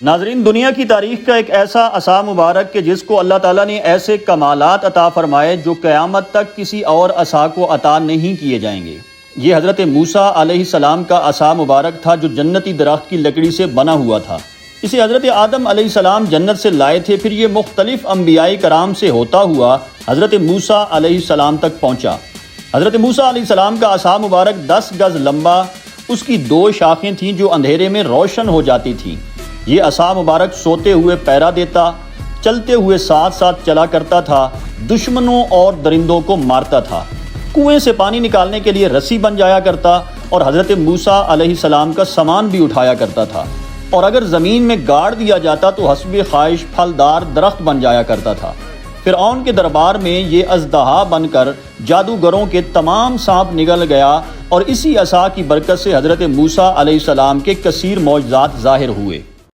नाजरीन, दुनिया की तारीख का एक ऐसा असा मुबारक के जिसको अल्लाह ताला ने ऐसे कमालात अता फरमाए जो क़यामत तक किसी और असा को अता नहीं किए जाएंगे। ये हज़रत मूसा अलैहिस्सलाम का असा मुबारक था जो जन्नती दरख्त की लकड़ी से बना हुआ था। इसे हज़रत आदम अलैहिस्सलाम जन्नत से लाए थे। फिर ये मुख्तलिफ अम्बियाए कराम से होता हुआ हज़रत मूसा अलैहिस्सलाम तक पहुँचा। हज़रत मूसा अलैहिस्सलाम का असा मुबारक 10 गज़ लंबा, उसकी 2 शाखें थीं जो अंधेरे में रोशन हो जाती थीं। ये असा मुबारक सोते हुए पैरा देता, चलते हुए साथ साथ चला करता था, दुश्मनों और दरिंदों को मारता था, कुएं से पानी निकालने के लिए रस्सी बन जाया करता और हज़रत मूसा अलैहिस्सलाम का सामान भी उठाया करता था। और अगर ज़मीन में गाड़ दिया जाता तो हस्बे ख्वाहिश फलदार दरख्त बन जाया करता था। फ़िरऔन के दरबार में ये अज़दहा बनकर जादूगरों के तमाम सांप निगल गया और इसी असा की बरकत से हज़रत मूसा अलैहिस्सलाम के कसीर मौजज़ात ज़ाहिर हुए।